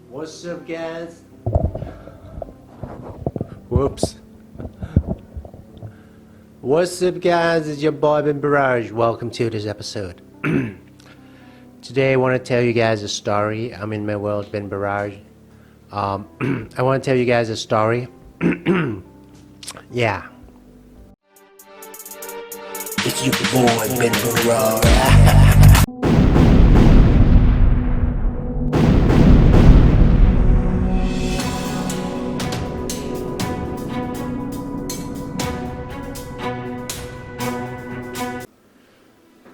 What's up, guys? Whoops. What's up, guys? It's your boy BenBarrage. Welcome to this episode. Today I want to tell you guys a story. I'm in my world, BenBarrage. I want to tell you guys a story. Yeah. It's your boy BenBarrage.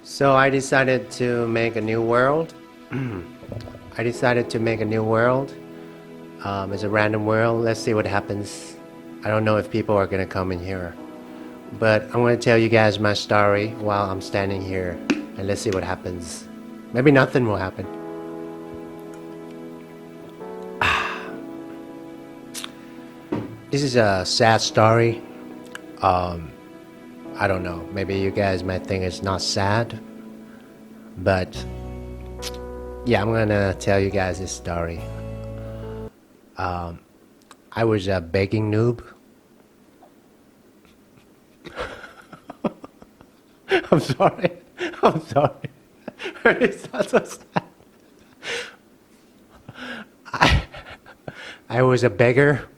So I decided to make a new world. I decided to make a new world. It's a random world. Let's see what happens. I don't know if people are gonna come in here, but I'm gonna tell you guys my story while I'm standing here, and let's see what happens. Maybe nothing will happen. This is a sad story. I don't know. Maybe you guys might think it's not sad, but yeah, I'm gonna tell you guys this story. I was a begging noob. I'm sorry. I'm sorry. It's not so sad. I was a beggar.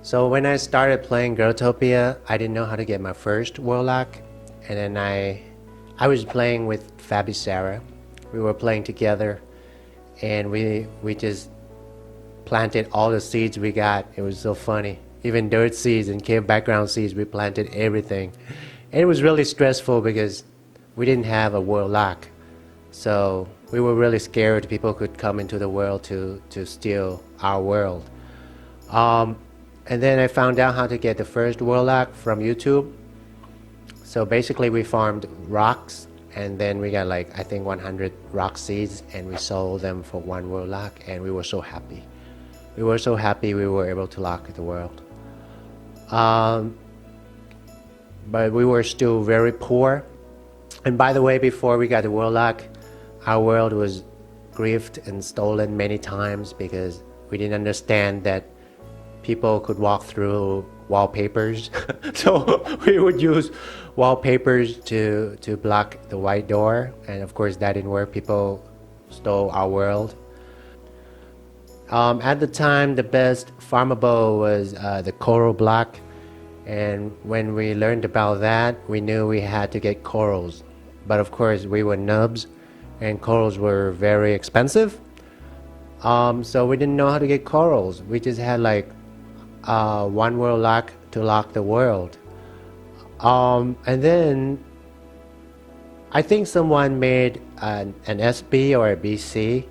So when I started playing Growtopia, I didn't know how to get my first warlock, and then I was playing with Fabi Sarah. We were playing together, and we just planted all the seeds we got. It was so funny. Even dirt seeds and cave background seeds, we planted everything. And it was really stressful because we didn't have a warlock, so we were really scared people could come into the world to steal our world. And then I found out how to get the first warlock from YouTube. So basically we farmed rocks, and then we got like, I think 100 rock seeds, and we sold them for one warlock, and we were so happy. We were so happy we were able to lock the world. But we were still very poor. And by the way, before we got the warlock, our world was griefed and stolen many times because we didn't understand that people could walk through wallpapers. So we would use wallpapers to block the white door, and of course that didn't work. People stole our world. At the time, the best farmable was the coral block, and when we learned about that, we knew we had to get corals. But of course we were noobs, and corals were very expensive. So we didn't know how to get corals. We just had like one warlock to lock the world. And then I think someone made an SB or a BC,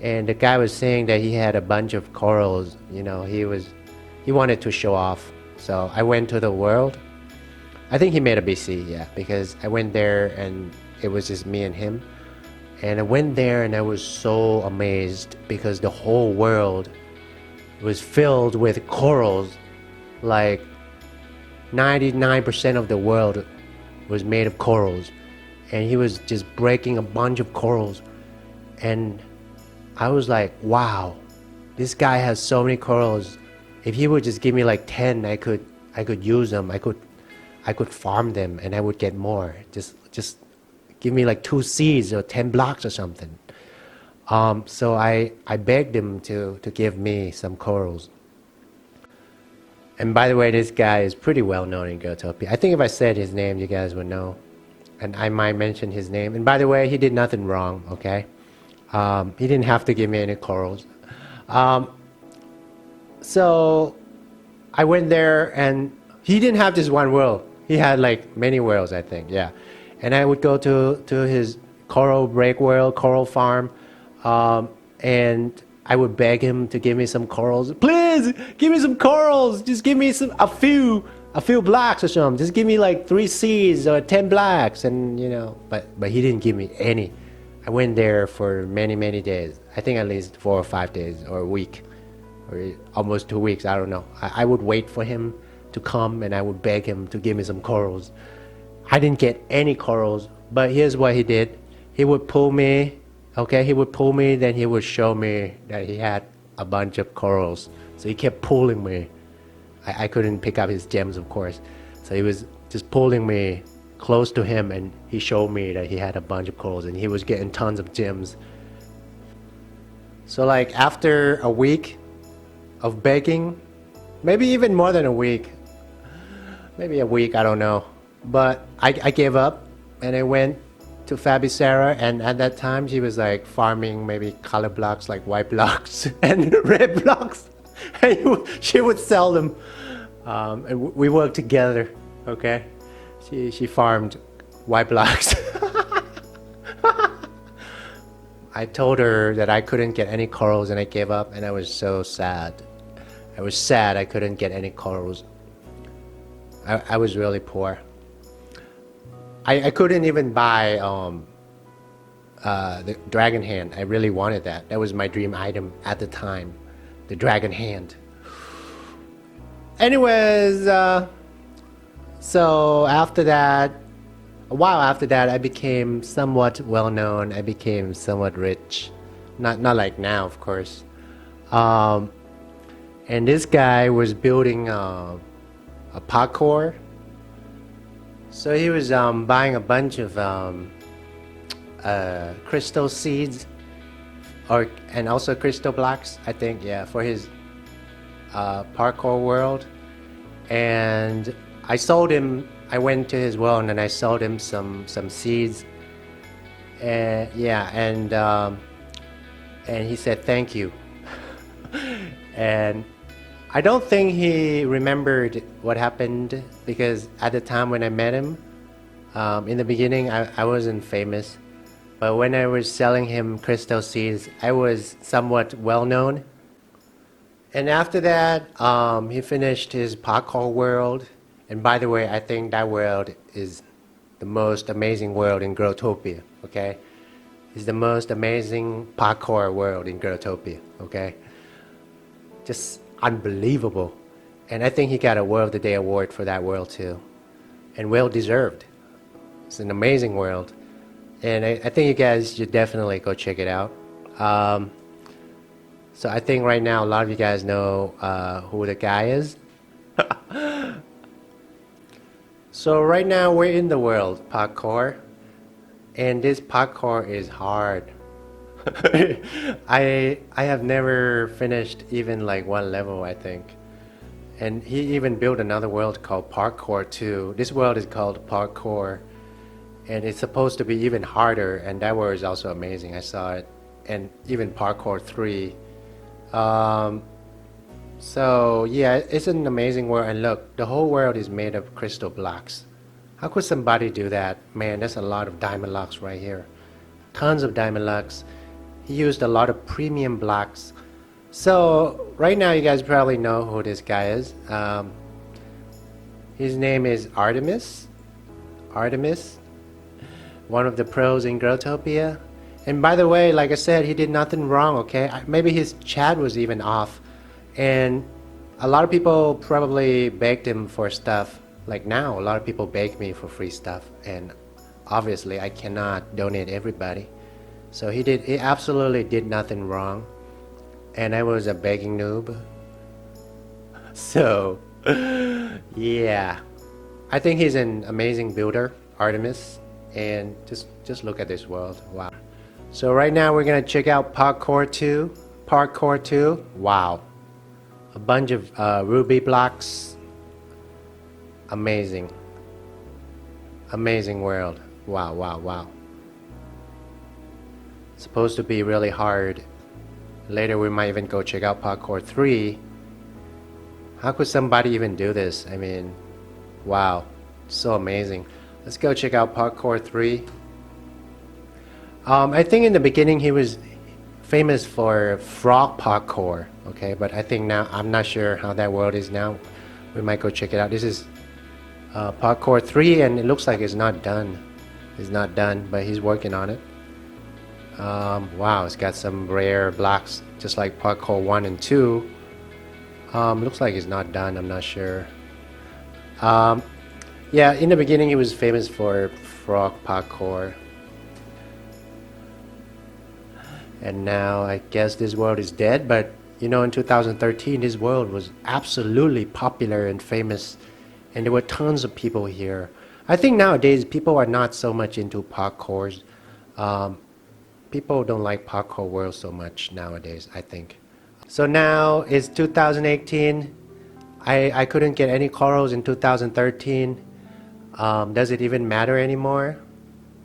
and the guy was saying that he had a bunch of corals. You know, he wanted to show off. So I went to the world. I think he made a BC, yeah, because I went there and it was just me and him. And I went there and I was so amazed because the whole world was filled with corals. Like 99% of the world was made of corals, and he was just breaking a bunch of corals, and I was like, wow, this guy has so many corals. If he would just give me like 10, I could use them. I could farm them and I would get more. Just give me like 2 seeds or 10 blocks or something. So I begged him to give me some corals. And by the way, this guy is pretty well known in Growtopia. I think if I said his name, you guys would know. And I might mention his name. And by the way, he did nothing wrong, okay? He didn't have to give me any corals. So I went there, and he didn't have just one world. He had like many worlds, I think, yeah. And I would go to his coral break world, coral farm, and I would beg him to give me some corals. Please give me some corals. Just give me a few blocks or something. Just give me like 3 seeds or 10 blocks, and you know. But he didn't give me any. I went there for many days. I think at least 4 or 5 days or a week, or almost 2 weeks. I don't know. I would wait for him to come, and I would beg him to give me some corals. I didn't get any corals, but here's what he did. He would pull me Okay, he would pull me, then he would show me that he had a bunch of corals. So he kept pulling me. I couldn't pick up his gems, of course. So he was just pulling me close to him, and he showed me that he had a bunch of corals and he was getting tons of gems. So like after a week of begging, maybe even more than a week, maybe a week, I don't know. But I gave up and I went to Fabi Sarah, and at that time she was like farming maybe color blocks like white blocks and red blocks. And she would sell them. And we worked together, okay? She farmed white blocks. I told her that I couldn't get any corals and I gave up, and I was so sad. I was sad I couldn't get any corals. I was really poor. I couldn't even buy the dragon hand. I really wanted that. That was my dream item at the time. The dragon hand. Anyways, so after that, a while after that, I became somewhat well known. I became somewhat rich. Not like now, of course. And this guy was building a parkour. So he was buying a bunch of crystal seeds, and also crystal blocks, I think, yeah, for his parkour world. And I sold him. I went to his world and I sold him some seeds. And yeah, and he said thank you. And I don't think he remembered what happened, because at the time when I met him, in the beginning I wasn't famous, but when I was selling him crystal seeds, I was somewhat well known. And after that, he finished his parkour world. And by the way, I think that world is the most amazing world in Growtopia, okay? It's the most amazing parkour world in Growtopia, okay? Just unbelievable. And I think he got a World of the Day award for that world too. And well deserved. It's an amazing world. And I think you guys should definitely go check it out. So I think right now a lot of you guys know who the guy is. So right now we're in the world parkour, and this parkour is hard. I have never finished even like one level, I think. And he even built another world called Parkour 2. This world is called Parkour, and it's supposed to be even harder, and that world is also amazing. I saw it. And even Parkour 3. So yeah, it's an amazing world. And look, the whole world is made of crystal blocks. How could somebody do that? Man, that's a lot of diamond locks right here. Tons of diamond locks. He used a lot of premium blocks. So right now you guys probably know who this guy is. His name is Artemis. Artemis, one of the pros in Growtopia. And by the way, like I said, he did nothing wrong, okay? Maybe his chat was even off. And a lot of people probably begged him for stuff. Like now, a lot of people beg me for free stuff. And obviously, I cannot donate everybody. So he absolutely did nothing wrong. And I was a begging noob. So, yeah. I think he's an amazing builder, Artemis. And just look at this world. Wow. So right now we're gonna check out Parkour 2. Parkour 2. Wow. A bunch of ruby blocks. Amazing. Amazing world. Wow, wow, wow. Supposed to be really hard. Later we might even go check out Parkour 3. How could somebody even do this? I mean, wow. So amazing. Let's go check out Parkour 3. I think in the beginning he was famous for frog parkour, okay? But I think now, I'm not sure how that world is now. We might go check it out. This is Parkour 3, and it looks like it's not done. It's not done, but he's working on it. Wow, it's got some rare blocks, just like Parkour 1 and 2. Looks like it's not done, I'm not sure. Yeah, in the beginning he was famous for frog parkour. And now I guess this world is dead, but you know, in 2013 this world was absolutely popular and famous, and there were tons of people here. I think nowadays people are not so much into parkours. People don't like parkour world so much nowadays, I think. So now it's 2018. I couldn't get any corals in 2013. Does it even matter anymore?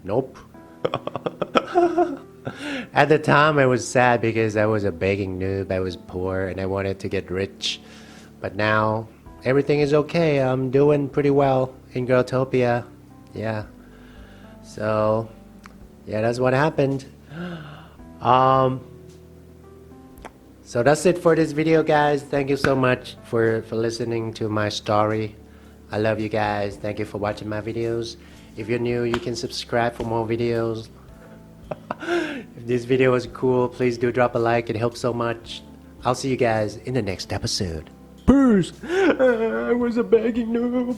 Nope. At the time I was sad because I was a begging noob, I was poor and I wanted to get rich. But now everything is okay, I'm doing pretty well in Growtopia. Yeah. So yeah, that's what happened. So that's it for this video, guys. Thank you so much for listening to my story. I love you guys. Thank you for watching my videos. If you're new, you can subscribe for more videos. If this video was cool, please do drop a like. It helps so much. I'll see you guys in the next episode. Peace. I was a begging noob.